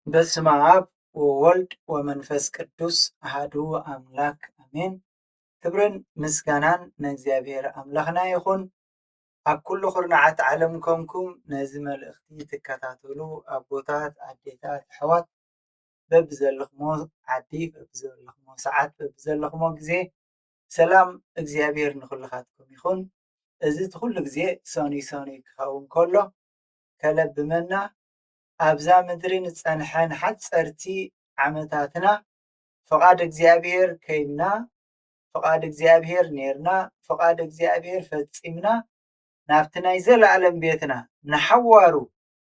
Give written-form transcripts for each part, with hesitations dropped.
በስመ አብ ወወልድ ወመንፈስ ቅዱስ አሐዱ አምላክ አሜን። ክብርን ምስጋናን ንእግዚአብሔር አምላኽና ይኹን። ኣብ ኩሉ ኩርናዓት ዓለም ኮንኩም ነዚ መልእኽቲ ትከታተሉ ኣቦታት፣ ኣዴታት፣ ኣሕዋት በብዘለኽሞ ዓዲ፣ በብዘለኽሞ ሰዓት፣ በብዘለኽሞ ግዜ ሰላም እግዚኣብሔር ንኩልኻትኩም ይኹን። እዚ እቲ ኩሉ ግዜ ሰኒ ሰኒ ክኸውን ከሎ ከለብመና ኣብዛ ምድሪ ንፀንሐን ሓፀርቲ ዓመታትና ፍቓድ እግዚኣብሔር ከይድና ፍቓድ እግዚኣብሔር ኔርና ፍቓድ እግዚኣብሔር ፈፂምና ናብቲ ናይ ዘለኣለም ቤትና ንሓዋሩ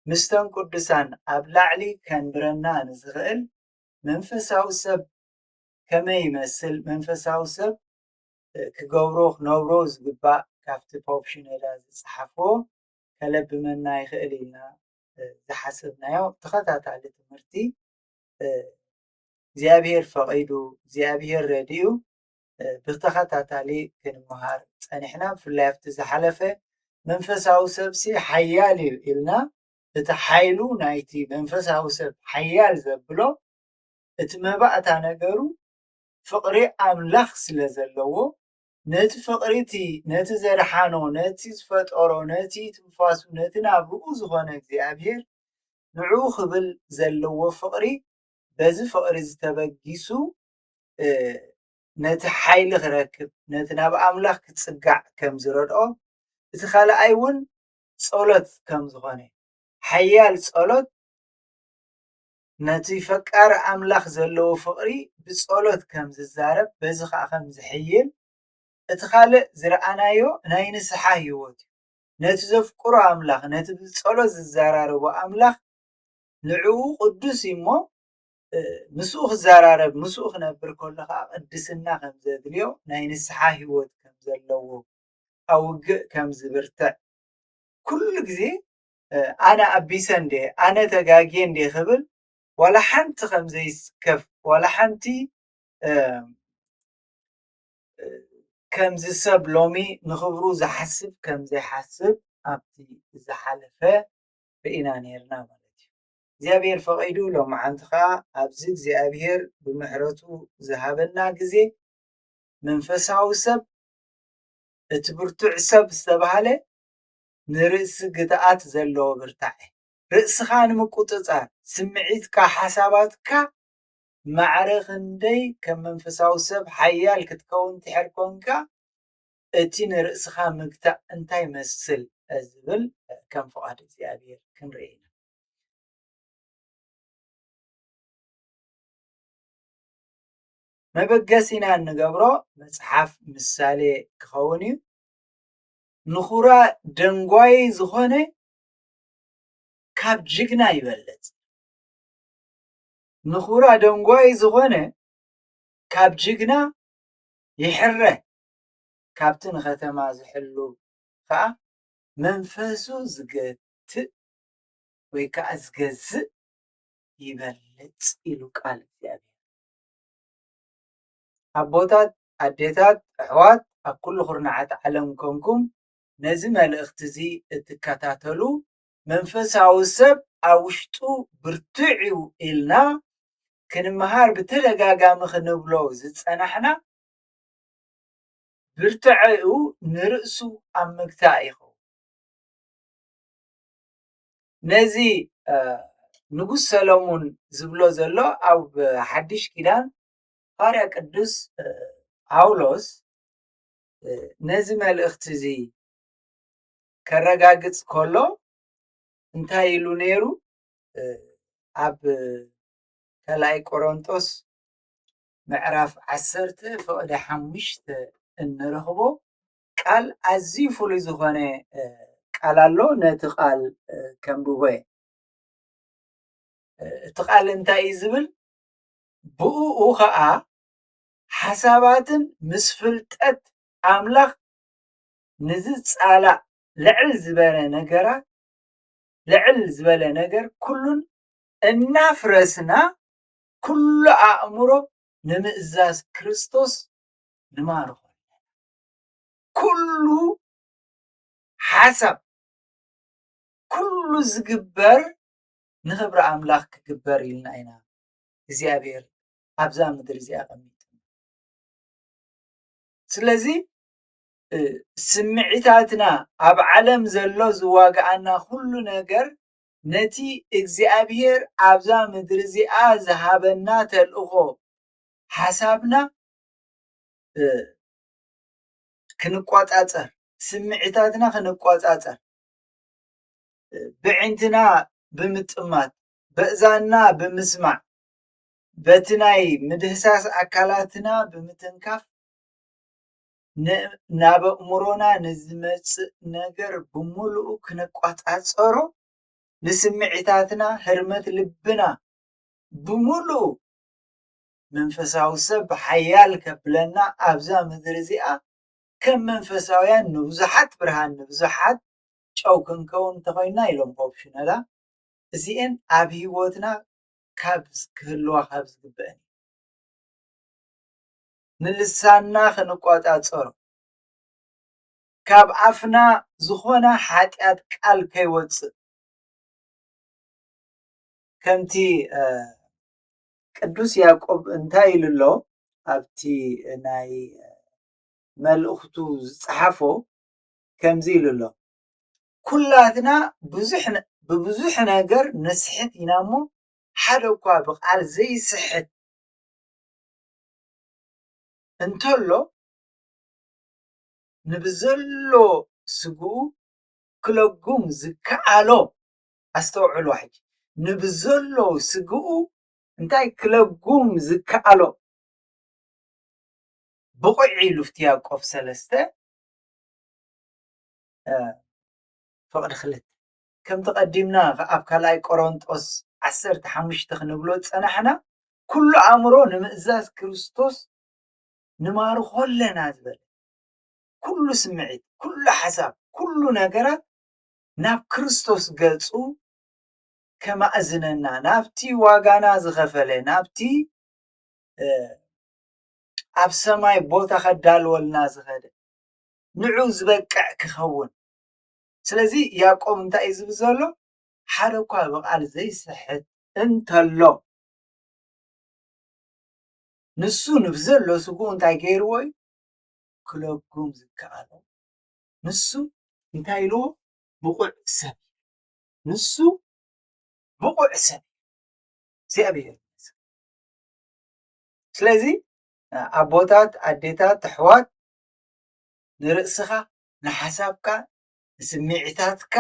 ምስቶም ቅዱሳን ኣብ ላዕሊ ከንብረና ንዝኽእል መንፈሳዊ ሰብ ከመይ ይመስል መንፈሳዊ ሰብ ክገብሮ ክነብሮ ዝግባእ ካብቲ ፖፕ ሽኖዳ ዝፀሓፍዎ ከለብመና ይኽእል ኢልና ዝሓሰብናዮ ተኸታታሊ ትምህርቲ እግዚኣብሔር ፈቒዱ እግዚኣብሔር ረዲኡ ብተኸታታሊ ክንመሃር ፀኒሕና። ብፍላይ ኣብቲ ዝሓለፈ መንፈሳዊ ሰብሲ ሓያል እዩ ኢልና እቲ ሓይሉ ናይቲ መንፈሳዊ ሰብ ሓያል ዘብሎ እቲ መባእታ ነገሩ ፍቕሪ ኣምላኽ ስለ ዘለዎ ነቲ ፍቕሪ እቲ ነቲ ዘድሓኖ ነቲ ዝፈጠሮ ነቲ ትንፋሱ ነቲ ናብኡ ዝኾነ እግዚኣብሔር ንዕኡ ክብል ዘለዎ ፍቕሪ በዚ ፍቕሪ ዝተበጊሱ ነቲ ሓይሊ ክረክብ ነቲ ናብ ኣምላኽ ክፅጋዕ ከም ዝረድኦ እቲ ካልኣይ እውን ጸሎት ከም ዝኾነ ሓያል ጸሎት ነቲ ፈቃሪ ኣምላኽ ዘለዎ ፍቕሪ ብጸሎት ከም ዝዛረብ በዚ ከዓ ከም ዝሕይል እቲ ካልእ ዝረኣናዮ ናይ ንስሓ ሂወት እዩ። ነቲ ዘፍቅሮ ኣምላኽ ነቲ ብጸሎት ዝዘራረቦ ኣምላኽ ንዕኡ ቅዱስ እሞ ምስኡ ክዘራረብ ምስኡ ክነብር ከሎ ከዓ ቅድስና ከም ዘድልዮ ናይ ንስሓ ሂወት ከም ዘለዎ ኣውግእ ከም ዝብርትዕ ኩሉ ግዜ ኣነ ኣቢሰ እንዴ ኣነ ተጋግየ እንዴ ክብል ዋላ ሓንቲ ከም ዘይስከፍ ዋላ ሓንቲ ከምዚ ሰብ ሎሚ ንክብሩ ዝሓስብ ከም ዘይሓስብ ኣብቲ ዝሓለፈ ርኢና ነርና ማለት እዩ። እግዚኣብሔር ፈቒዱ ሎማዓንቲ ከዓ ኣብዚ እግዚኣብሔር ብምሕረቱ ዝሃበና ግዜ መንፈሳዊ ሰብ እቲ ብርቱዕ ሰብ ዝተባሃለ ንርእሲ ግድኣት ዘለዎ ብርታዕ ርእስኻ ንምቁፅፃር ስምዒትካ ሓሳባትካ ማዕረ ክንደይ ከም መንፈሳዊ ሰብ ሓያል ክትከውን ትሕር ኮንካ እቲ ንርእስኻ ምግታእ እንታይ መስል ዝብል ከም ፍቓድ እግዚኣብሔር ክንርኢ ኢና። መበገሲና እንገብሮ መፅሓፍ ምሳሌ ክኸውን እዩ። ንኹራ ደንጓይ ዝኾነ ካብ ጅግና ይበልፅ ንኹራ ደንጓይ ዝኾነ ካብ ጅግና ይሕረ ካብቲ ንከተማ ዝሕሉ ከዓ መንፈሱ ዝገትእ ወይ ከዓ ዝገዝእ ይበልፅ ኢሉ ቃል እግዚኣብሔር። ኣቦታት ኣዴታት ኣሕዋት ኣብ ኩሉ ኩርናዓት ዓለም ኮንኩም ነዚ መልእኽቲ እዚ እትከታተሉ መንፈሳዊ ሰብ ኣብ ውሽጡ ብርቱዕ እዩ ኢልና ክንመሃር ብተደጋጋሚ ክንብሎ ዝፀናሕና ብርትዕኡ ንርእሱ ኣብ ምግታእ ይኸውን። ነዚ ንጉስ ሰሎሞን ዝብሎ ዘሎ ኣብ ሓድሽ ኪዳን ሐዋርያ ቅዱስ ጳውሎስ ነዚ መልእኽቲ እዚ ከረጋግፅ ከሎ እንታይ ኢሉ ነይሩ? ኣብ ካልኣይ ቆሮንጦስ ምዕራፍ 10:5 እንረኽቦ ቃል ኣዝዩ ፍሉይ ዝኾነ ቃል ኣሎ። ነቲ ቃል ከንብቦ እየ። እቲ ቃል እንታይ እዩ ዝብል? ብኡ ከዓ ሓሳባትን ምስ ፍልጠት ኣምላኽ ንዝፃላእ ልዕል ዝበለ ነገራት ልዕል ዝበለ ነገር ኩሉን እናፍረስና ኩሉ ኣእምሮ ንምእዛዝ ክርስቶስ ንማርኾ ኩሉ ሓሳብ ኩሉ ዝግበር ንኽብሪ ኣምላኽ ክግበር ኢልና ኢና እግዚኣብሔር ኣብዛ ምድሪ እዚኣ ቀሚጡ። ስለዚ ስምዒታትና ኣብ ዓለም ዘሎ ዝዋግኣና ኩሉ ነገር ነቲ እግዚኣብሔር ኣብዛ ምድሪ እዚኣ ዝሃበና ተልእኾ ሓሳብና ክንቋፃፀር፣ ስምዒታትና ክንቋፃፀር፣ ብዕንትና ብምጥማት፣ በእዛና ብምስማዕ፣ በቲ ናይ ምድህሳስ ኣካላትና ብምትንካፍ ናብ ኣእምሮና ንዝመፅእ ነገር ብምሉኡ ክነቋፃፀሮ ንስምዒታትና ህርመት ልብና ብምሉኡ መንፈሳዊ ሰብ ብሓያል ከብለና ኣብዛ ምድሪ እዚኣ ከም መንፈሳውያን ንብዙሓት ብርሃን ንብዙሓት ጨው ክንከውን እንተኮይንና ኢሎም ፖፕ ሽኖዳ እዚአን ኣብ ሂወትና ካብ ክህልዋ ካብ ዝግበአን ንልሳንና ክንቋፃፀሮ ካብ ኣፍና ዝኾነ ሓጢኣት ቃል ከይወፅእ ከምቲ ቅዱስ ያዕቆብ እንታይ ኢሉ ኣሎ ኣብቲ ናይ መልእኽቱ ዝፀሓፎ ከምዚ ኢሉ ኣሎ ኩላትና ብብዙሕ ነገር ነስሕት ኢና እሞ ሓደ እኳ ብቃል ዘይስሕት እንተሎ ንብዘሎ ስግኡ ክለጉም ዝከኣሎ ኣስተውዕሉ ሕጂ ንብዘሎ ስግኡ እንታይ ክለጉም ዝከኣሎ ብቑዕ ኢሉ ፍቲ ያዕቆብ 3 ፍቕዲ 2 ከም ተቐዲምና ኣብ ካልኣይ ቆሮንጦስ 15 ክንብሎ ፀናሕና ኩሉ ኣእምሮ ንምእዛዝ ክርስቶስ ንማርኾ ኣለና ዝበለ ኩሉ ስምዒት ኩሉ ሓሳብ ኩሉ ነገራት ናብ ክርስቶስ ገፁ ከማእዝነና ናብቲ ዋጋና ዝኸፈለ ናብቲ ኣብ ሰማይ ቦታ ከዳልወልና ዝኸደ ንዑ ዝበቅዕ ክኸውን ስለዚ ያዕቆብ እንታይ እዩ ዝብል ዘሎ ሓደ እኳ ብቃል ዘይስሕት እንተሎ ንሱ ንብዘሎ ስግኡ እንታይ ገይርዎ እዩ ክለጉም ዝከኣሎ ንሱ እንታይ ኢልዎ ብቑዕ ሰብ ንሱ ብቑዕ ሰብ እግዚኣብሔር ስለዚ ኣቦታት ኣዴታት ኣሕዋት ንርእስኻ ንሓሳብካ ንስምዒታትካ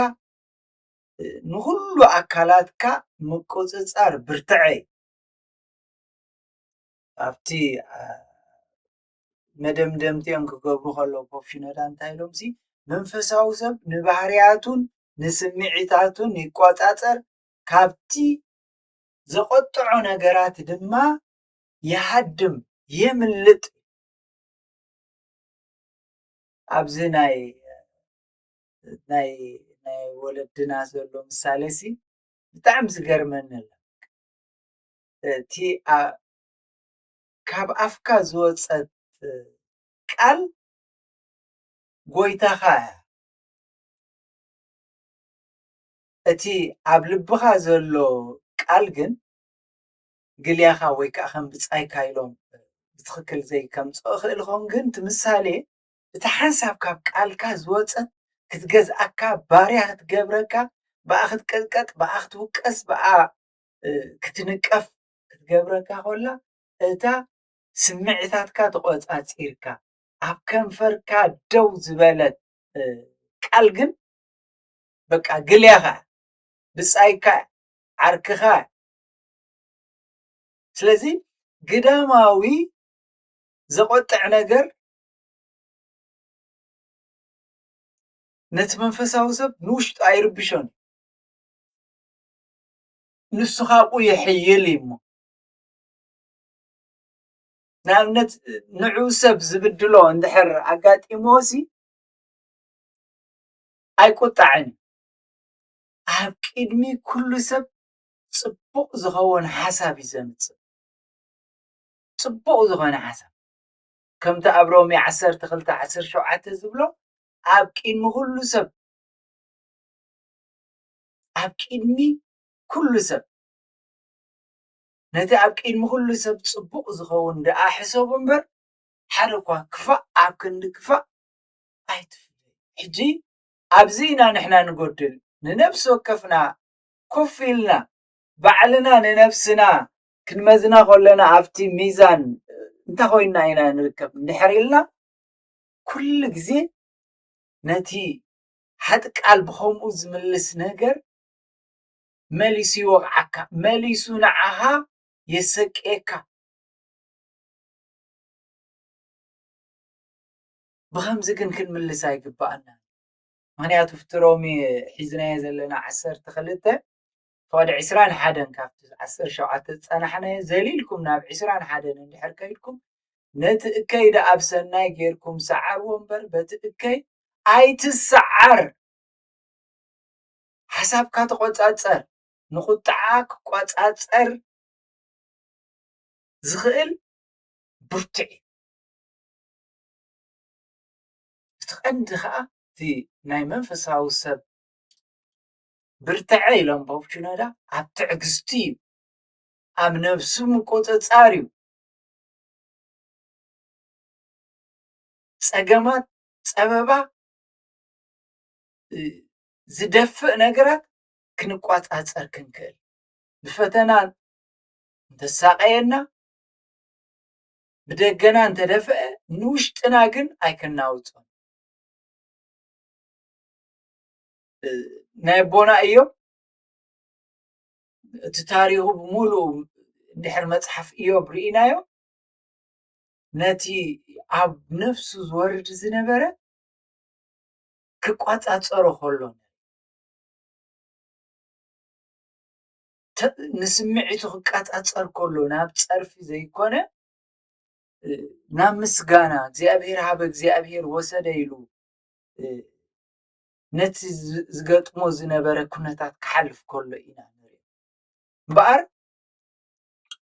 ንኩሉ ኣካላትካ ምቁፅፃር ብርትዐ ኣብቲ መደምደምቲኦም ክገብሩ ከለዉ ፖፕ ሽኖዳ እንታይ ኢሎም መንፈሳዊ ሰብ ንባህርያቱን ንስምዒታቱን ይቆፃፀር ካብቲ ዘቆጥዖ ነገራት ድማ ይሃድም የምልጥ ኣብዚ ናይ ወለድና ዘሎ ምሳሌ ብጣዕሚ ዝገርመኒ እቲ ካብ ኣፍካ ዝወፀት ቃል ጎይታኻ እያ እቲ ኣብ ልብኻ ዘሎ ቃል ግን ግልያኻ ወይ ከዓ ከም ብፃይካ ኢሎም ብትክክል ዘይከምፅኦ ክእል ይኸውን ግን እቲ ምሳሌ እቲ ሓንሳብ ካብ ቃልካ ዝወፀት ክትገዝኣካ ባርያ ክትገብረካ ብኣ ክትቀጥቀጥ ብኣ ክትውቀስ ብኣ ክትንቀፍ ክትገብረካ ኮላ እታ ስምዒታትካ ተቆፃፂርካ ኣብ ከንፈርካ ደው ዝበለት ቃል ግን በቃ ግልያኻ ብፃይካ ዓርክኻ ስለዚ ግዳማዊ ዘቆጥዕ ነገር ነቲ መንፈሳዊ ሰብ ንውሽጡ ኣይርብሾን ንሱ ካብኡ ይሕይል እሞ ንኣብነት ንዑ ሰብ ዝብድሎ እንድሕር ኣጋጢሞሲ ኣይቁጣዕን ኣብ ቅድሚ ኩሉ ሰብ ፅቡቅ ዝኸውን ሓሳብ እዩ ዘምፅእ ፅቡቅ ዝኾነ ሓሳብ ከምቲ ኣብ ሮሜ 12:17 ዝብሎ ኣብ ቅድሚ ኩሉ ሰብ ኣብ ቅድሚ ኩሉ ሰብ ነቲ ኣብ ቅድሚ ኩሉ ሰብ ፅቡቕ ዝኸውን ደኣ ሕሰቡ እምበር ሓደ እኳ ክፋእ ኣብ ክንዲ ክፋእ ኣይትፍለይ። ሕጂ ኣብዚ ኢና ንሕና ንጎድል ንነብሲ ወከፍና ኮፍ ኢልና ባዕልና ንነብስና ክንመዝና ከለና ኣብቲ ሚዛን እንታይ ኮይና ኢና ንርከብ እንድሕር ኢልና ኩሉ ግዜ ነቲ ሓጥቃል ብከምኡ ዝምልስ ነገር መሊሱ ይወቅዓካ መሊሱ ንዓኻ የሰቅየካ ብከምዚ ግን ክንምልስ ኣይግባአና ምክንያቱ ፍቲ ሮሚ ሒዝናዮ ዘለና 12 فوق 21 ካብቲ 17 ዝፀናሕናዮ ዘሊልኩም ናብ 21 እንድሕር ከይድኩም ነቲ እከይ ኣብ ሰናይ ጌርኩም ሰዓርዎ እምበር በቲ እከይ ኣይትሰዓር ሓሳብካ ተቆፃፀር ንቁጣዓ ክቆፃፀር ዝኽእል ብርቱዕ እቲ ቀንዲ ከዓ እቲ ናይ መንፈሳዊ ሰብ ብርትዐ ኢሎም ቦብቹነዳ ኣብ ትዕግስቲ እዩ ኣብ ነብሱ ምቁፅፃር እዩ ፀገማት ፀበባ ዝደፍእ ነገራት ክንቋፃፀር ክንክእል ብፈተና እንተሳቀየና ብደገና እንተደፍአ ንውሽጥና ግን ኣይከናውፆን ናይ ቦና እዮም እቲ ታሪኹ ብምሉእ እንድሕር መፅሓፍ እዮም ርኢናዮ ነቲ ኣብ ነፍሱ ዝወርድ ዝነበረ ክቋፃፀሮ ከሎ ንስምዒቱ ክቃፃፀር ከሎ ናብ ፀርፊ ዘይኮነ ናብ ምስጋና እግዚኣብሔር ሃበ እግዚኣብሔር ወሰደ ኢሉ ነቲ ዝገጥሞ ዝነበረ ኩነታት ክሓልፍ ከሎ ኢና ንሪኦ እምበኣር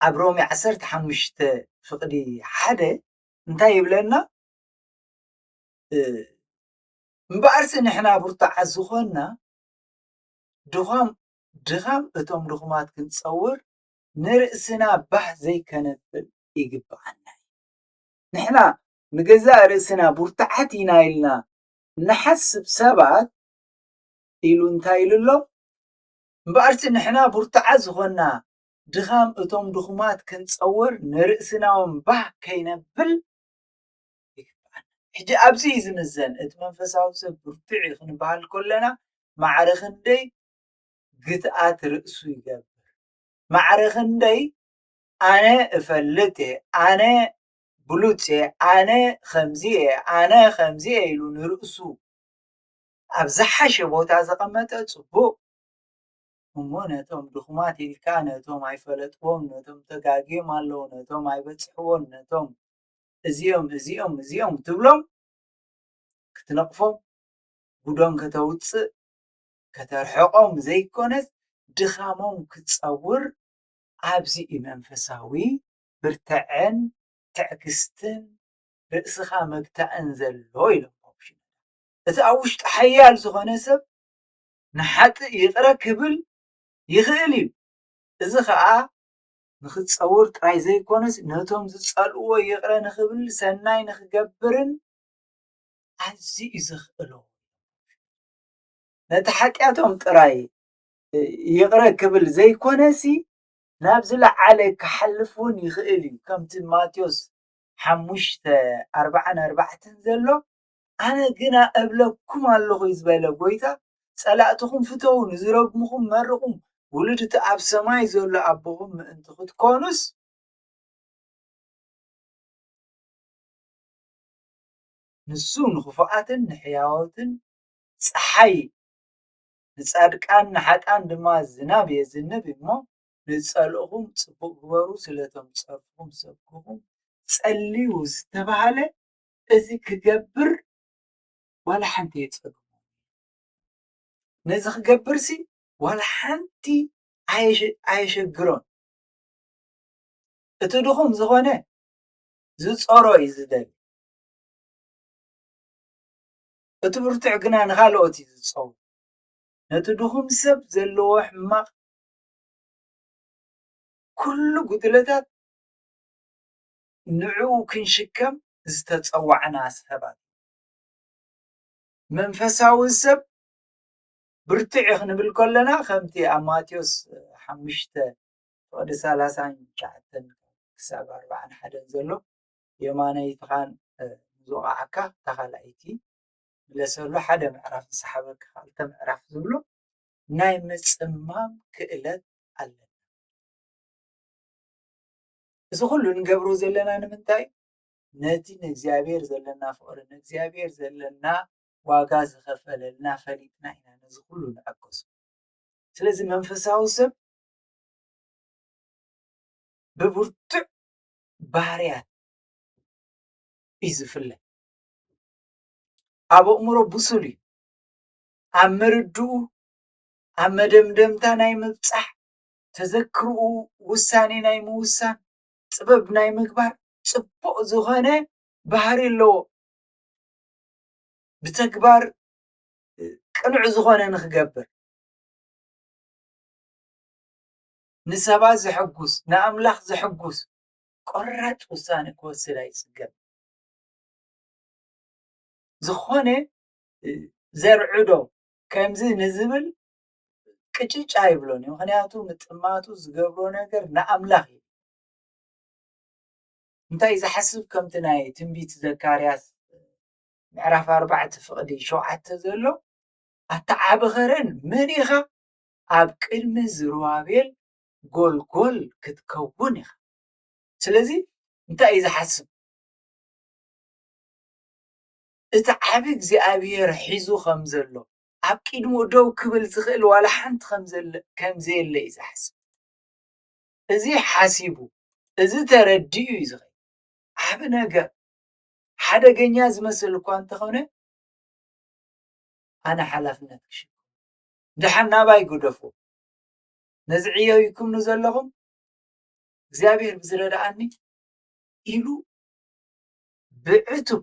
ኣብ ሮሚ 15 ፍቕዲ 1 እንታይ ይብለና እምበኣርሲ ንሕና ብርቱዓት ዝኾንና ድኻም እቶም ድኹማት ክንፀውር ንርእስና ባህ ዘይከነብል ይግባአና ንሕና ንገዛእ ርእስና ብርቱዓት ኢና ኢልና ንሓስብ ሰባት ኢሉ እንታይ ኢሉ ኣሎ እምበኣርሲ ንሕና ብርቱዓት ዝኾንና ድኻም እቶም ድኹማት ክንፀውር ንርእስና እውን ባህ ከይነብል ይግባአና ሕጂ ኣብዚ እዩ ዝምዘን እቲ መንፈሳዊ ሰብ ብርቱዕ እዩ ክንበሃል ከለና ማዕረ ክንደይ ግትኣት ርእሱ ይገብር ማዕረ ክንደይ ኣነ እፈልጥ እየ ኣነ ብሉፅ እየ ኣነ ከምዚ እየ ኣነ ከምዚ እየ ኢሉ ንርእሱ ኣብ ዝሓሸ ቦታ ዘቐመጠ ፅቡቕ እሞ ነቶም ድኹማት ኢልካ ነቶም ኣይፈለጥዎም ነቶም ተጋጊዮም ኣለዉ ነቶም ኣይበፅሕዎም ነቶም እዚኦም ትብሎም ክትነቕፎም ጉዶም ከተውፅእ ከተርሕቆም ዘይኮነስ ድኻሞም ክትፀውር ኣብዚ መንፈሳዊ ብርትዕን ትዕግስትን ርእስኻ መግታእን ዘሎ ኢሎም እቲ ኣብ ውሽጢ ሓያል ዝኾነ ሰብ ንሓጥእ ይቕረ ክብል ይኽእል እዩ እዚ ከዓ ንክትፀውር ጥራይ ዘይኮነስ ነቶም ዝፀልእዎ ይቕረ ንክብል ሰናይ ንክገብርን ኣዝዩ እዩ ዘኽእሎ ነቲ ሓጢኣቶም ጥራይ ይቕረ ክብል ዘይኮነሲ ናብ ዝለዓለ ክሓልፍ እውን ይኽእል እዩ ከምቲ ማቴዎስ 5:44 ዘሎ ኣነ ግና እብለኩም ኣለኹ ዝበለ ጎይታ ፀላእትኩም ፍተው ንዝረግምኩም መርቁም ውሉድ እቲ ኣብ ሰማይ ዘሎ ኣቦኹም ምእንቲ ክትኮኑስ ንሱ ንኽፉኣትን ንሕያዎትን ፀሓይ ንፃድቃን ንሓጣን ድማ ዝናብ የዝንብ እሞ ንፀልእኹም ፅቡቅ ግበሩ ስለቶም ፀርፍኩም ሰብክኹም ፀልዩ ዝተባሃለ እዚ ክገብር ዋላ ሓንቲ የፀግሞ ነዚ ክገብርሲ ዋላ ሓንቲ ኣየሸግሮን እቲ ድኹም ዝኾነ ዝፀሮ እዩ ዝደሊ እቲ ብርቱዕ ግና ንኻልኦት እዩ ዝፀውር ነቲ ድኹም ሰብ ዘለዎ ሕማቕ ኩሉ ጉድለታት ንዕኡ ክንሽከም ዝተፀዋዕና ሰባት መንፈሳዊ ሰብ ብርቱዕ ክንብል ከለና ከምቲ ኣብ ማቴዎስ 5:39 ክሳብ 41 ዘሎ የማነይትኻን ዝወቃዓካ ተኻላይቲ ለሰሎ ሓደ ምዕራፍ ዝሰሓበካ ክልተ ምዕራፍ ዝብሎ ናይ ምፅማም ክእለት ኣለና። እዚ ኩሉ ንገብሮ ዘለና ንምንታይ? ነቲ ንእግዚኣብሔር ዘለና ፍቅሪ ንእግዚኣብሔር ዘለና ዋጋ ዝኸፈለልና ፈሊጥና ኢና ነዚ ኩሉ ንዕገሶ። ስለዚ መንፈሳዊ ሰብ ብብርቱዕ ባህርያት እዩ ዝፍለ። ኣብ ኣእምሮ ብሱል እዩ። ኣብ ምርድኡ ኣብ መደምደምታ ናይ ምብፃሕ ተዘክርኡ ውሳኔ ናይ ምውሳን ጥበብ ናይ ምግባር ፅቡቅ ዝኾነ ባህሪ ኣለዎ። ብተግባር ቅኑዕ ዝኾነ ንክገብር ንሰባት ዘሐጉስ ንኣምላኽ ዘሐጉስ ቆራፅ ውሳነ ክወስድ ኣይፅገም። ዝኾነ ዘርዕዶ ከምዚ ንዝብል ቅጭጭ ኣይብሎን እዩ። ምክንያቱ ምጥማቱ ዝገብሮ ነገር ንኣምላኽ እዩ። እንታይ ዝሓስብ ከምቲ ናይ ትንቢት ዘካርያስ ምዕራፍ 4:7 ዘሎ ኣተዓባኽረን መን ኢኻ ኣብ ቅድሚ ዝሩባቤል ጎልጎል ክትከውን ኢኻ። ስለዚ እንታይ እዩ ዝሓስብ? እቲ ዓብ እግዚኣብሔር ሒዙ ከም ዘሎ ኣብ ቅድሙ ደው ክብል ዝኽእል ዋላ ሓንቲ ከምዘየለ እዩ ዝሓስብ። እዚ ሓሲቡ እዚ ተረዲኡ እዩ ዝኸይድ። ዓብ ነገር ሓደገኛ ዝመስል እኳ እንተኾነ ኣነ ሓላፍነት ክሽከም ድሓን ናባይ ግደፎ ነዚ ዕየይኩምኑ ዘለኹም እግዚኣብሔር ብዝረዳእኒ ኢሉ ብዕቱብ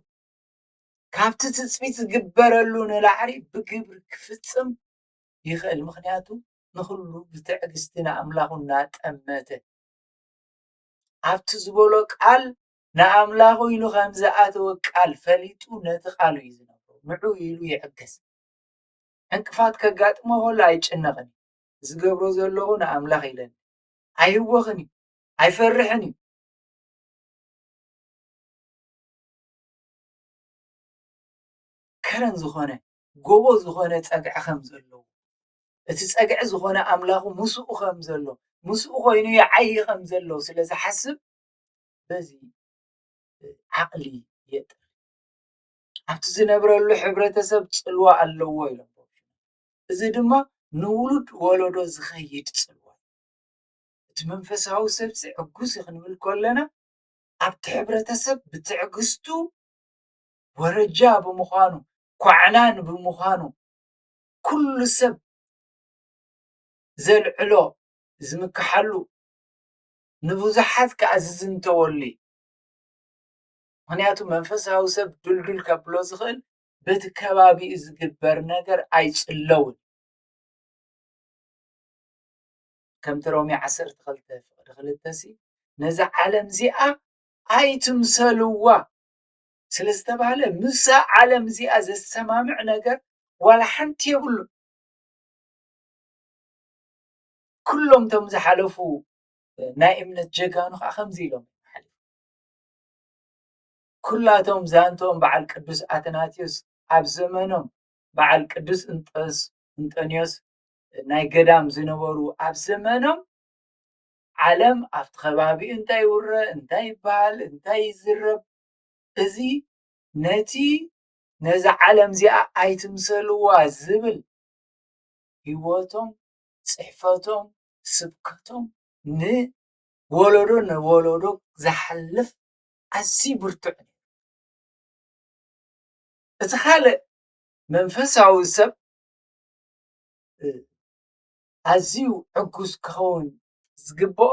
ካብቲ ትፅቢት ዝግበረሉ ንላዕሊ ብግብሪ ክፍፅም ይኽእል። ምክንያቱ ንኩሉ ብትዕግስቲ ንኣምላኹ እናጠመተ ኣብቲ ዝበሎ ቃል ንኣምላኹ ኢሉ ከም ዝኣተወ ቃል ፈሊጡ ነቲ ቃል እዩ ዝነብሮ። ንዑ ኢሉ ይዕገስ። ዕንቅፋት ከጋጥሞ ከሎ ኣይጭነቕን። ዝገብሮ ዘለኹ ንኣምላኽ ኢለኒ ኣይወኽን እዩ ኣይፈርሕን እዩ። ከረን ዝኾነ ጎቦ ዝኾነ ፀግዒ ከም ዘለዎ እቲ ፀግዒ ዝኾነ ኣምላኹ ምስኡ ከም ዘሎ ምስኡ ኮይኑ ይዓይ ከም ዘሎ ስለ ዝሓስብ በዚ ዓቕሊ የጥር። ኣብቲ ዝነብረሉ ሕብረተሰብ ፅልዋ ኣለዎ ኢሎም እዚ ድማ ንውሉድ ወለዶ ዝኸይድ ፅልዋ። እቲ መንፈሳዊ ሰብ ዕጉስ ክንብል ከለና ኣብቲ ሕብረተሰብ ብትዕግስቱ ወረጃ ብምዃኑ ኳዕናን ብምዃኑ ኩሉ ሰብ ዘልዕሎ ዝምክሓሉ ንብዙሓት ከዓ ዝዝንተወሉ እዩ። ምክንያቱ መንፈሳዊ ሰብ ዱልዱል ከብሎ ዝኽእል በቲ ከባቢኡ ዝግበር ነገር ኣይፅለውን። ከምቲ ሮሜ 12:2 ነዛ ዓለም እዚኣ ኣይትምሰልዋ ስለ ዝተባሃለ ምሳ ዓለም እዚኣ ዘሰማምዕ ነገር ዋላ ሓንቲ የብሉን። ኩሎም ቶም ዝሓለፉ ናይ እምነት ጀጋኑ ከዓ ከምዚ ኢሎም ኩላቶም ዛንቶም በዓል ቅዱስ ኣትናቴዎስ ኣብ ዘመኖም በዓል ቅዱስ እንጦንዮስ ናይ ገዳም ዝነበሩ ኣብ ዘመኖም ዓለም ኣብቲ ከባቢኡ እንታይ ይውረ እንታይ ይበሃል እንታይ ይዝረብ እዚ ነቲ ነዛ ዓለም እዚኣ ኣይትምሰልዋ ዝብል ሂወቶም ፅሕፈቶም ስብከቶም ንወለዶ ንወለዶ ዝሓልፍ ኣዝዩ ብርቱዕ እዩ። እቲ ካልእ መንፈሳዊ ሰብ ኣዝዩ ዕጉስ ክኸውን ዝግብኦ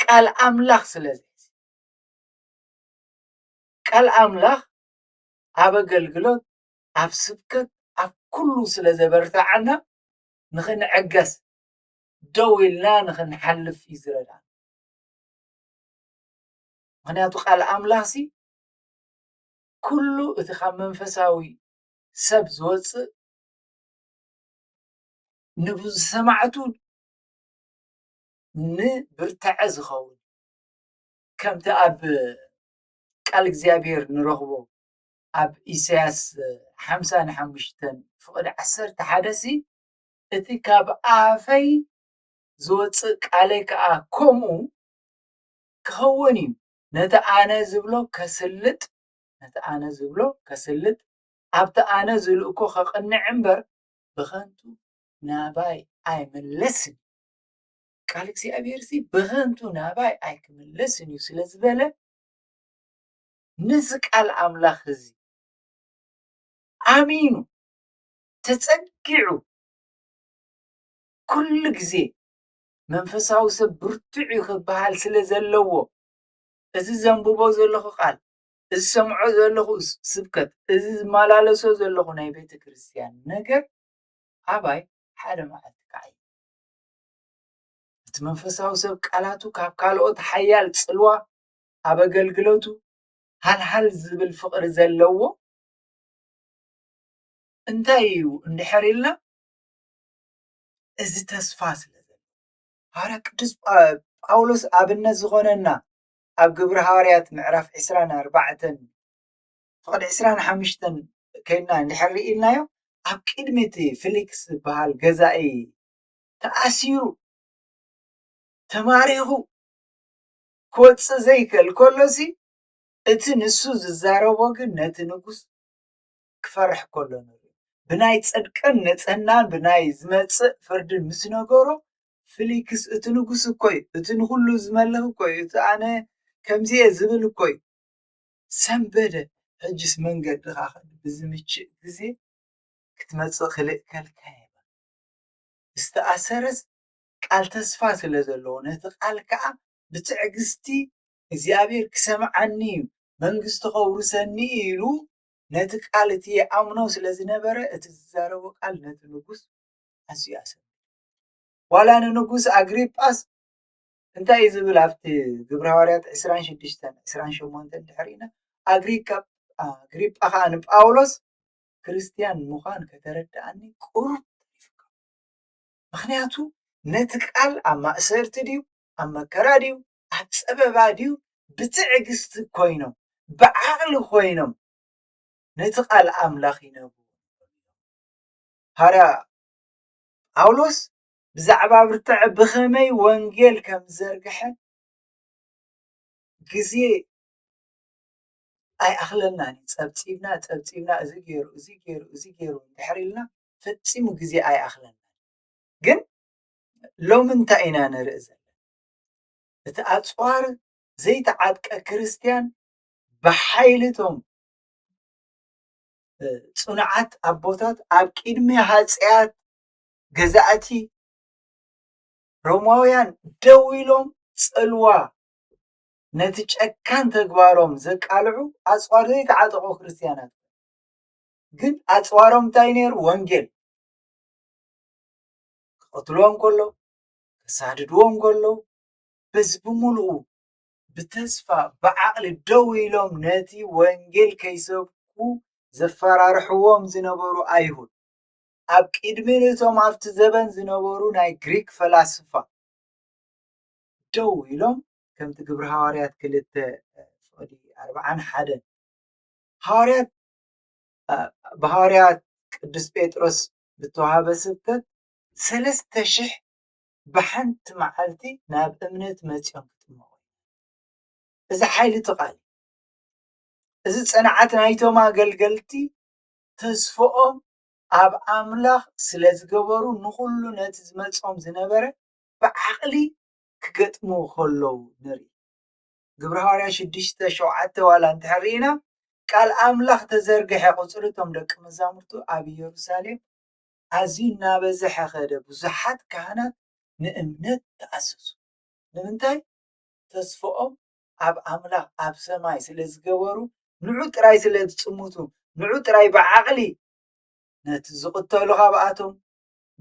ቃል ኣምላኽ ስለዘይሲ ቃል ኣምላኽ ኣብ ኣገልግሎት ኣብ ስብከት ኣብ ኩሉ ስለ ዘበርታዓና ንኽንዕገስ ደው ኢልና ንኽንሓልፍ እዩ ዝረዳእና። ምክንያቱ ቃል ኣምላኽ ኩሉ እቲ ካብ መንፈሳዊ ሰብ ዝወፅእ ንብዝሰማዕቱ ንብርትዐ ዝኸውን ከምቲ ኣብ ቃል እግዚኣብሔር ንረኽቦ ኣብ ኢሳያስ 55 ፍቕዲ 11 እቲ ካብ ኣፈይ ዝወፅእ ቃለይ ከዓ ከምኡ ክኸውን እዩ ነቲ ኣነ ዝብሎ ከስልጥ ኣብቲ ኣነ ዝልእኮ ከቕንዕ እምበር ብኸንቱ ናባይ ኣይምለስን ቃል እግዚኣብሔር ብኸንቱ ናባይ ኣይክምለስን እዩ ስለ ዝበለ ነዚ ቃል ኣምላኽ እዚ ኣሚኑ ተፀጊዑ ኩሉ ግዜ መንፈሳዊ ሰብ ብርቱዕ እዩ ክበሃል ስለ ዘለዎ እዚ ዘንብቦ ዘለኹ ቃል እዚ ሰምዖ ዘለኹ ስብከት እዚ ዝመላለሶ ዘለኹ ናይ ቤተ ክርስቲያን ነገር ኣባይ ሓደ መዓልቲ ከዓ እቲ መንፈሳዊ ሰብ ቃላቱ ካብ ካልኦት ሓያል ፅልዋ ኣብ ኣገልግሎቱ ሃልሃል ዝብል ፍቕሪ ዘለዎ እንታይ እዩ እንድሕር ኢልና እዚ ተስፋ ስለ ዘለዎ ሃዋርያ ቅዱስ ጳውሎስ ኣብነት ዝኾነና ኣብ ግብሪ ሃዋርያት ምዕራፍ 24 ፍቕዲ 25 ከይድና እንድሕር ኢልናዮ ኣብ ቅድሚ እቲ ፊሊክስ ዝበሃል ገዛኢ ተኣሲሩ ተማሪኹ ክወፅእ ዘይክእል ከሎሲ እቲ ንሱ ዝዛረቦ ግን ነቲ ንጉስ ክፈርሕ ከሎ ብናይ ፅድቅን ንፅህናን ብናይ ዝመፅእ ፍርድን ምስ ነገሮ ፊሊክስ እቲ ንጉስ እኮ እዩ እቲ ንኩሉ ዝመልኽ እኮ እዩ እቲ ኣነ ከምዚየ ዝብል እኮ እዩ ሰንበደ ሕጅስ መንገድኻ ብዝምችእ ግዜ ክትመፅእ ክልእ ከልካየ ዝተኣሰረስ ቃል ተስፋ ስለ ዘለዎ ነቲ ቃል ከዓ ብትዕግስቲ እግዚኣብሔር ክሰምዓኒ እዩ መንግስቲ ከውርሰኒ ኢሉ ነቲ ቃል እቲ ኣምኖ ስለ ዝነበረ እቲ ዝዛረቦ ቃል ነቲ ንጉስ ኣዝዩ ኣሰር ዋላ ንንጉስ ኣግሪጳስ እንታይ እዩ ዝብል ኣብቲ ግብረ ሃዋርያት 26 28 እንድሕሪና ኣግሪጳ ከዓ ንጳውሎስ ክርስቲያን ምዃን ከተረድኣኒ ቁሩብ ምክንያቱ ነቲ ቃል ኣብ ማእሰርቲ ድዩ ኣብ መከራ ድዩ ኣብ ፀበባ ድዩ ብትዕግስቲ ኮይኖም ብዓቕሊ ኮይኖም ነቲ ቃል ኣምላኽ ይነብሩ ሃዋርያ ጳውሎስ ብዛዕባ ብርትዕ ብኸመይ ወንጌል ከም ዝዘርግሐ ግዜ ኣይኣኽለናን ፀብፂብና እዚ ገይሩ እንድሕር ኢልና ፈፂሙ ግዜ ኣይኣኽለና ግን ሎሚ እንታይ ኢና ንርኢ ዘለና እቲ ኣፅዋር ዘይተዓጥቀ ክርስቲያን ብሓይልቶም ፅኑዓት ኣቦታት ኣብ ቅድሚ ሃፀያት ገዛእቲ ሮማውያን ደው ኢሎም ፅልዋ ነቲ ጨካን ተግባሮም ዘቃልዑ ኣፅዋር ዘይተዓጠቑ ክርስቲያናት ግን ኣፅዋሮም እንታይ ነይሩ ወንጌል ክቅትልዎም ከሎ ከሳድድዎም ከሎ በዚ ብምሉኡ ብተስፋ ብዓቕሊ ደው ኢሎም ነቲ ወንጌል ከይሰብኩ ዘፈራርሕዎም ዝነበሩ ኣይሁድ ኣብ ቅድሚ ነቶም ኣብቲ ዘበን ዝነበሩ ናይ ግሪክ ፈላስፋ ደው ኢሎም ከምቲ ግብሪ ሃዋርያት 2:41 ሃዋርያት ብሃዋርያት ቅዱስ ጴጥሮስ ብተዋሃበ ስብከት 3000 ብሓንቲ መዓልቲ ናብ እምነት መፅኦም ክጥምቑ እዚ ሓይሊ ተቓል እዚ ፅንዓት ናይቶም ኣገልገልቲ ተስፍኦም ኣብ ኣምላኽ ስለ ዝገበሩ ንኩሉ ነቲ ዝመፅኦም ዝነበረ ብዓቕሊ ክገጥሙ ከለዉ ንርኢ ግብሪ ሃዋርያት 6:7 ዋላ እንድሕር ኢና ቃል ኣምላኽ ተዘርግሐ ቁፅሪ እቶም ደቂ መዛሙርቱ ኣብ ኢየሩሳሌም ኣዝዩ እናበዝሐ ኸደ ብዙሓት ካህናት ንእምነት ተኣሰሱ ንምንታይ ተስፍኦም ኣብ ኣምላኽ ኣብ ሰማይ ስለ ዝገበሩ ንዑ ጥራይ ስለ ዝፅምቱ ንዑ ጥራይ ብዓቕሊ ነቲ ዝቕተሉ ካብኣቶም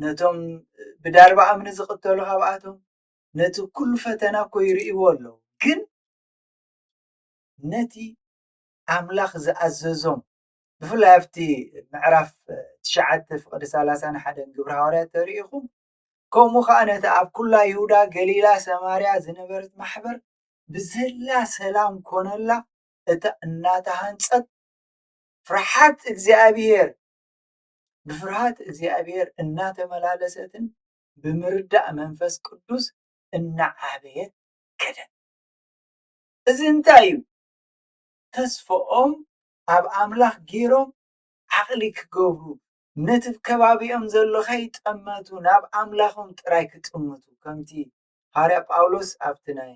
ነቶም ብዳርባ እምኒ ዝቕተሉ ካብኣቶም ነቲ ኩሉ ፈተና እኮ ይርእይዎ ኣለዉ ግን ነቲ ኣምላኽ ዝኣዘዞም ብፍላይ ኣብቲ ምዕራፍ 9:31 ግብረ ሐዋርያት ተሪኢኹም ከምኡ ከዓ ነቲ ኣብ ኩላ ይሁዳ ገሊላ ሰማርያ ዝነበረት ማሕበር ብዘላ ሰላም ኮነላ እታ እናተሃንፀት ብፍርሃት እግዚአብሔር እናተመላለሰትን ብምርዳእ መንፈስ ቅዱስ እናዓበየት ከደ እዚ እንታይ እዩ ተስፍኦም ኣብ ኣምላኽ ገይሮም ዓቕሊ ክገብሩ ነቲ ከባቢኦም ዘሎ ከይጠመቱ ናብ ኣምላኾም ጥራይ ክጥምቱ ከምቲ ሃርያ ጳውሎስ ኣብቲ ናይ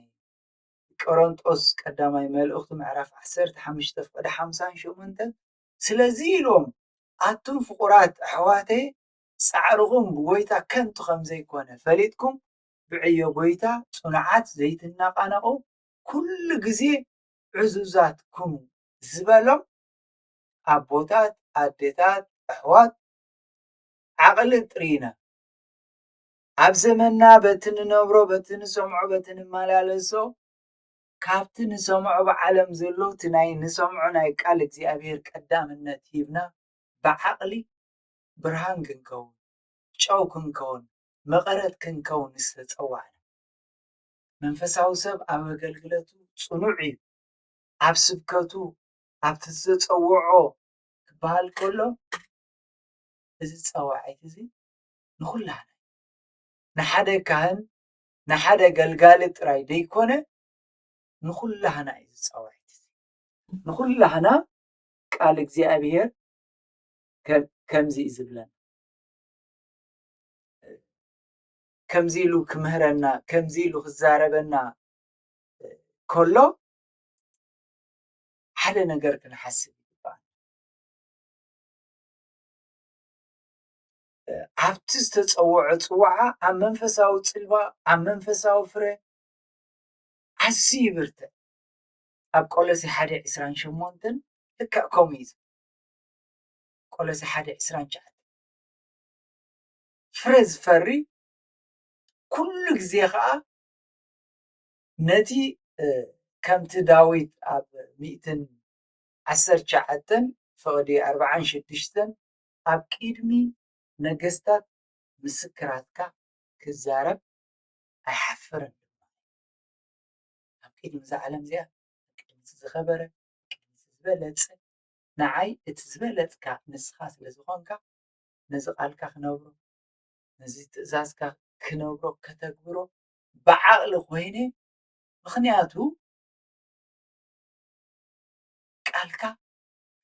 ቆሮንጦስ ቀዳማይ መልእኽቱ ምዕራፍ 15:58 ስለዚ ኢሎም ኣቱም ፍቁራት ኣሕዋተይ ፃዕርኹም ብጎይታ ከንቱ ከም ዘይኮነ ፈሊጥኩም ብዕዮ ጎይታ ፅኑዓት ዘይትናቃነቁ ኩሉ ግዜ ዕዙዛት ኩኑ ዝበሎም ኣቦታት ኣዴታት ኣሕዋት ዓቕሊ ጥሪና ኣብ ዘመንና በቲ ንነብሮ በቲ ንሰምዖ በቲ ንመላለሶ ካብቲ ንሰምዖ ብዓለም ዘሎ እቲ ናይ ንሰምዖ ናይ ቃል እግዚኣብሔር ቀዳምነት ሂብና ብዓቕሊ ብርሃን ክንከውን ጨው ክንከውን መቐረት ክንከውን ዝተፀዋዕና መንፈሳዊ ሰብ ኣብ ኣገልግሎቱ ፅኑዕ እዩ ኣብ ስብከቱ ኣብቲ ዝተፀውዖ ክበሃል ከሎ እዚ ፀዋዒት እዚ ንኩላና ንሓደ ካህን ንሓደ ገልጋሊ ጥራይ ዘይኮነ ንኩላና እዩ ዝፀዋዒት ንኩላና ቃል እግዚኣብሔር ከምዚ እዩ ዝብለና ከምዚ ኢሉ ክምህረና ከምዚ ኢሉ ክዛረበና ከሎ ሓደ ነገር ክንሓስብ ይግባእ ኣብቲ ዝተፀውዖ ፅዋዓ ኣብ መንፈሳዊ ፅልዋ ኣብ መንፈሳዊ ፍረ ኣዝዩ ይብርትዕ ኣብ ቆሎሴ 1:28 ልክዕ ከምኡ እዩ ቆሎሴ 1:29 ፍረ ዝፈሪ ኩሉ ግዜ ከዓ ነቲ ከምቲ ዳዊት ኣብ 119 ፍቅዲ 46 ኣብ ቅድሚ ነገስታት ምስክራትካ ክዛረብ ኣይሓፍርን ኣብ ቅድሚ እዛ ዓለም እዚኣ ቅድሚ ዝኸበረ ቅድሚ ዝበለፀ ንዓይ እቲ ዝበለፅካ ንስኻ ስለዝኾንካ ነዚ ቃልካ ክነብሮ ነዚ ትእዛዝካ ክነብሮ ከተግብሮ ብዓቕሊ ኮይነ ምክንያቱ ቃልካ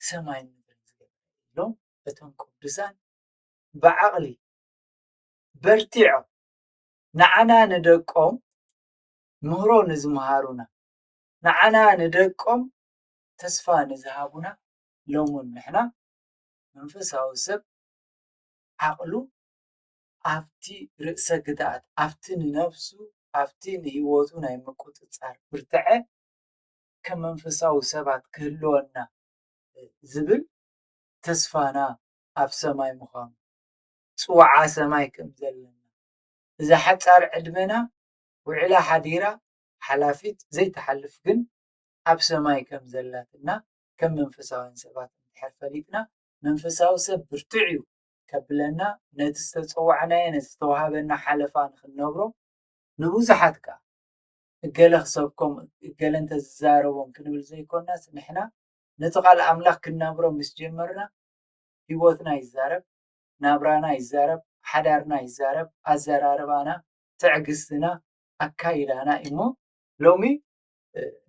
ሰማይን ምድርን ዝገበረ ኢሎም እቶም ቅዱሳን ብዓቕሊ በርቲዖም ንዓና ንደቆም ምህሮ ንዝመሃሩና ንዓና ንደቆም ተስፋ ንዝሃቡና ሎሙን ንሕና መንፈሳዊ ሰብ ዓቕሉ ኣብቲ ርእሰ ግድኣት ኣብቲ ንነፍሱ ኣብቲ ንሂወቱ ናይ ምቁፅፃር ብርትዐ ከም መንፈሳዊ ሰባት ክህልወና ዝብል ተስፋና ኣብ ሰማይ ምዃኑ ፅዋዓ ሰማይ ከም ዘለና እዛ ሓፃር ዕድመና ውዕላ ሓዲራ ሓላፊት ዘይትሓልፍ ግን ኣብ ሰማይ ከም ዘላትና ከም መንፈሳውያን ሰባት እንድሕር ፈሊጥና መንፈሳዊ ሰብ ብርቱዕ እዩ ከብለና ነቲ ዝተፀዋዕናዮ ነቲ ዝተዋሃበና ሓለፋ ንክንነብሮ ንብዙሓት ከዓ እገለ ክሰብኮም እገለ እንተዝዛረቦም ክንብል ዘይኮናስ ንሕና ነቲ ቃል ኣምላኽ ክነብሮ ምስ ጀመርና ሂወትና ይዛረብ ናብራና ይዛረብ ሓዳርና ይዛረብ ኣዘራርባና ትዕግስትና ኣካይዳና እሞ ሎሚ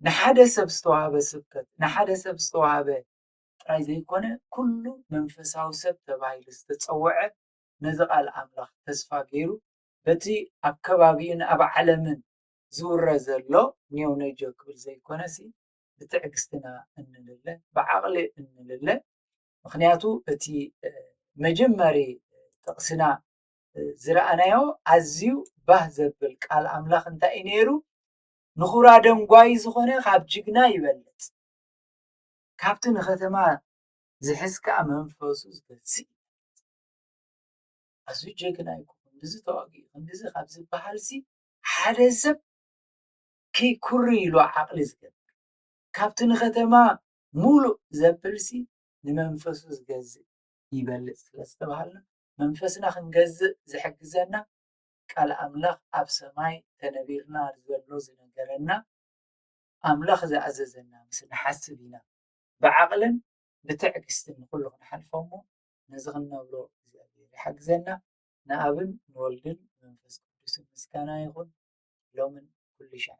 ንሓደ ሰብ ዝተዋሃበ ስብከት ንሓደ ሰብ ዝተዋሃበ ጥራይ ዘይኮነ ኩሉ መንፈሳዊ ሰብ ተባሂሉ ዝተፀውዐ ነዚ ቃል ኣምላኽ ተስፋ ገይሩ በቲ ኣብ ከባቢን ኣብ ዓለምን ዝውረ ዘሎ ኒው ነጆ ክብል ዘይኮነሲ ብትዕግስትና እንልለ ብዓቕሊ እንልለ ምክንያቱ እቲ መጀመሪ ጥቕስና ዝረኣናዮ ኣዝዩ ባህ ዘብል ቃል ኣምላኽ እንታይ እዩ ነይሩ ንኹራ ደንጓይ ዝኾነ ካብ ጅግና ይበልፅ ካብቲ ንከተማ ዝሕዝ ከዓ መንፈሱ ዝገዝእ ኣዝዩ ጅግና ይኩን እንደዚ ተዋጊኡ እንደዚ ካብ ዝበሃልሲ ሓደ ሰብ ከይኩሪ ኢሉ ዓቕሊ ዝገብር ካብቲ ንከተማ ሙሉእ ዘብልሲ ንመንፈሱ ዝገዝእ ይበልፅ ስለ ዝተባሃልና መንፈስና ክንገዝእ ዝሕግዘና ቃል ኣምላኽ ኣብ ሰማይ ተነቢርና ዘሎ ዝነገረና ኣምላኽ ዝኣዘዘና ምስ ንሓስብ ኢና ብዓቕልን ብትዕግስትን ኩሉ ክንሓልፎ እሞ ነዚ ክንነብሮ እግዚኣብሔር ይሓግዘና። ንኣብን ንወልድን መንፈስ ቅዱስን ምስጋና ይኹን ሎምን ኩሉ ሻዕ